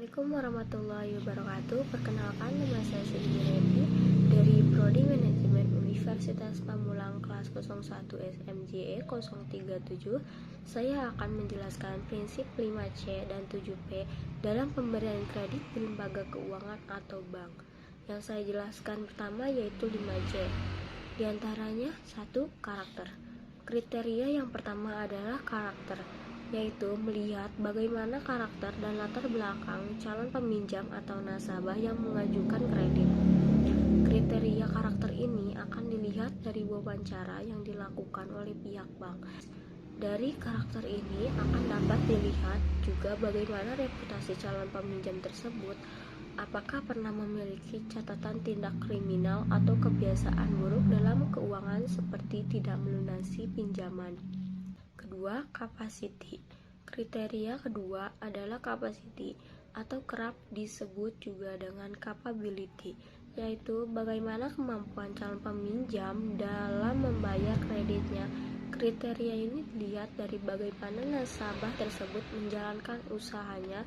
Assalamualaikum warahmatullahi wabarakatuh. Perkenalkan, nama saya Siti Revi dari Prodi Manajemen Universitas Pamulang kelas 01 SMJE 037. Saya akan menjelaskan prinsip 5C dan 7P dalam pemberian kredit di lembaga keuangan atau bank. Yang saya jelaskan pertama yaitu 5C. Di antaranya 1. Karakter. Kriteria yang pertama adalah karakter, yaitu melihat bagaimana karakter dan latar belakang calon peminjam atau nasabah yang mengajukan kredit. Kriteria karakter ini akan dilihat dari wawancara yang dilakukan oleh pihak bank. Dari karakter ini akan dapat dilihat juga bagaimana reputasi calon peminjam tersebut, apakah pernah memiliki catatan tindak kriminal atau kebiasaan buruk dalam keuangan seperti tidak melunasi pinjaman. Kedua, capacity. Kriteria kedua adalah capacity atau kerap disebut juga dengan capability, yaitu bagaimana kemampuan calon peminjam dalam membayar kreditnya. Kriteria ini dilihat dari bagaimana nasabah tersebut menjalankan usahanya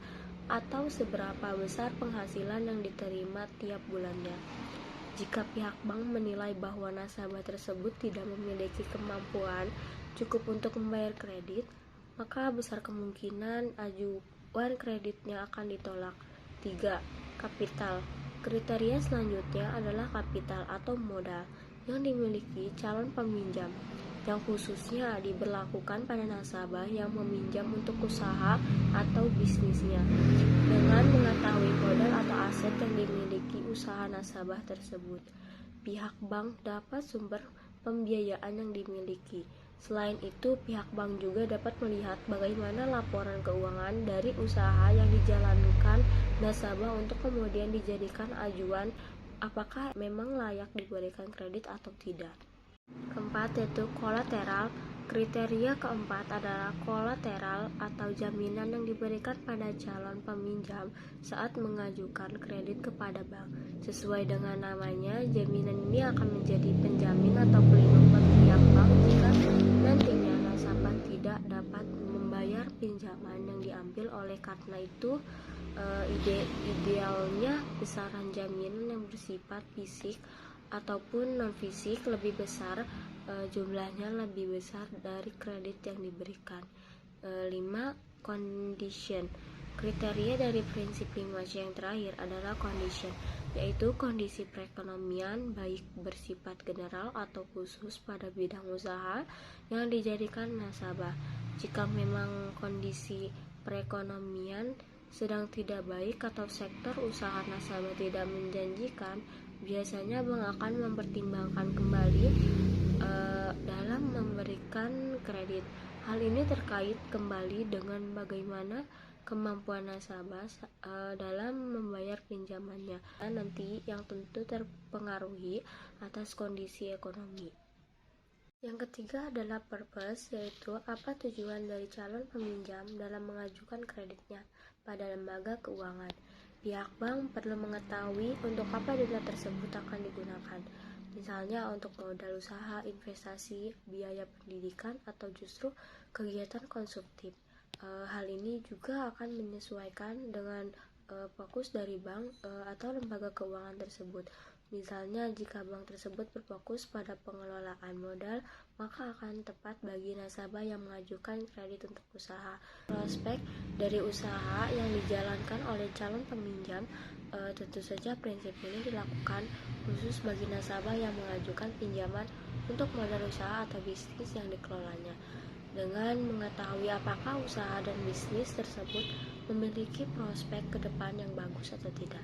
atau seberapa besar penghasilan yang diterima tiap bulannya. Jika pihak bank menilai bahwa nasabah tersebut tidak memiliki kemampuan cukup untuk membayar kredit, maka besar kemungkinan ajuan kreditnya akan ditolak. 3. Kapital. Kriteria selanjutnya adalah kapital atau modal yang dimiliki calon peminjam, yang khususnya diberlakukan pada nasabah yang meminjam untuk usaha atau bisnisnya. Dengan mengetahui modal atau aset yang dimiliki usaha nasabah tersebut, pihak bank dapat sumber pembiayaan yang dimiliki. Selain itu, pihak bank juga dapat melihat bagaimana laporan keuangan dari usaha yang dijalankan nasabah untuk kemudian dijadikan ajuan apakah memang layak diberikan kredit atau tidak. Keempat, yaitu kolateral. Kriteria keempat adalah kolateral atau jaminan yang diberikan pada calon peminjam saat mengajukan kredit kepada bank. Sesuai dengan namanya, jaminan ini akan menjadi penjamin atau pelindung bagi pihak bank jika nantinya nasabah tidak dapat membayar pinjaman yang diambil. Oleh karena itu, idealnya besaran jaminan yang bersifat fisik ataupun non-fisik lebih besar, jumlahnya lebih besar dari kredit yang diberikan. 5. Condition. Kriteria dari prinsip 5C yang terakhir adalah condition, yaitu kondisi perekonomian baik bersifat general atau khusus pada bidang usaha yang dijadikan nasabah. Jika memang kondisi perekonomian sedang tidak baik atau sektor usaha nasabah tidak menjanjikan, biasanya bank akan mempertimbangkan kembali dalam memberikan kredit. Hal ini terkait kembali dengan bagaimana kemampuan nasabah dalam membayar pinjamannya nanti, yang tentu terpengaruhi atas kondisi ekonomi. Yang ketiga adalah purpose, yaitu apa tujuan dari calon peminjam dalam mengajukan kreditnya pada lembaga keuangan. Pihak bank perlu mengetahui untuk apa dana tersebut akan digunakan, misalnya untuk modal usaha, investasi, biaya pendidikan, atau justru kegiatan konsumtif. Hal ini juga akan menyesuaikan dengan fokus dari bank atau lembaga keuangan tersebut. Misalnya, jika bank tersebut berfokus pada pengelolaan modal, maka akan tepat bagi nasabah yang mengajukan kredit untuk usaha. Prospek dari usaha yang dijalankan oleh calon peminjam, tentu saja prinsip ini dilakukan khusus bagi nasabah yang mengajukan pinjaman untuk modal usaha atau bisnis yang dikelolanya. Dengan mengetahui apakah usaha dan bisnis tersebut memiliki prospek ke depan yang bagus atau tidak,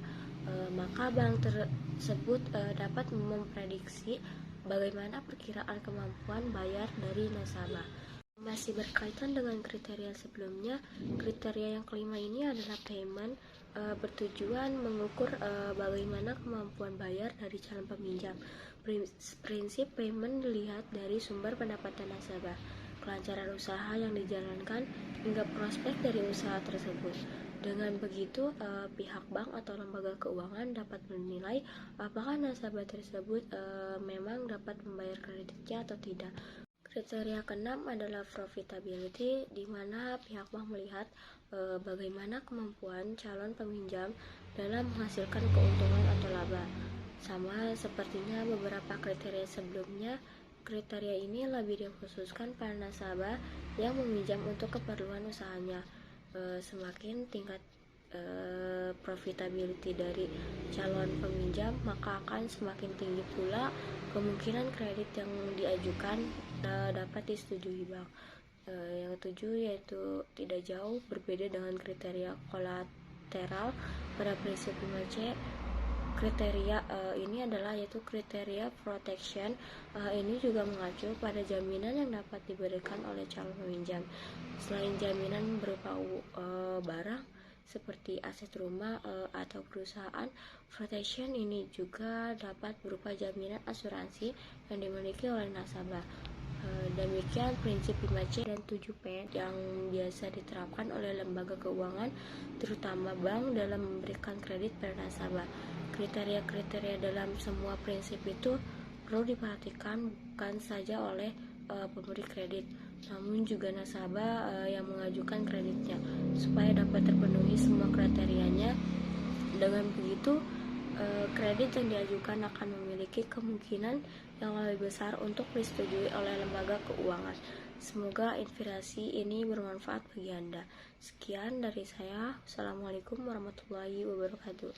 maka bank tersebut dapat memprediksi bagaimana perkiraan kemampuan bayar dari nasabah. Masih berkaitan dengan kriteria sebelumnya, kriteria yang kelima ini adalah payment, bertujuan mengukur bagaimana kemampuan bayar dari calon peminjam. Prinsip payment dilihat dari sumber pendapatan nasabah, kelancaran usaha yang dijalankan, hingga prospek dari usaha tersebut. Dengan begitu, pihak bank atau lembaga keuangan dapat menilai apakah nasabah tersebut memang dapat membayar kreditnya atau tidak. Kriteria keenam adalah profitability, di mana pihak bank melihat bagaimana kemampuan calon peminjam dalam menghasilkan keuntungan atau laba. Sama sepertinya beberapa kriteria sebelumnya, kriteria ini lebih dikhususkan pada nasabah yang meminjam untuk keperluan usahanya. Semakin tingkat profitability dari calon peminjam, maka akan semakin tinggi pula kemungkinan kredit yang diajukan dapat disetujui bank. Yang ketujuh yaitu tidak jauh berbeda dengan kriteria kolateral pada prinsip 5C. Kriteria ini adalah yaitu kriteria protection. Ini juga mengacu pada jaminan yang dapat diberikan oleh calon peminjam. Selain jaminan berupa barang seperti aset rumah atau perusahaan, protection ini juga dapat berupa jaminan asuransi yang dimiliki oleh nasabah. Demikian prinsip 5C dan 7P yang biasa diterapkan oleh lembaga keuangan, terutama bank, dalam memberikan kredit pada nasabah. Kriteria-kriteria dalam semua prinsip itu perlu diperhatikan bukan saja oleh pemberi kredit, namun juga nasabah yang mengajukan kreditnya, supaya dapat terpenuhi semua kriterianya. Dengan begitu, kredit yang diajukan akan memiliki kemungkinan yang lebih besar untuk disetujui oleh lembaga keuangan. Semoga inspirasi ini bermanfaat bagi Anda. Sekian dari saya. Assalamualaikum warahmatullahi wabarakatuh.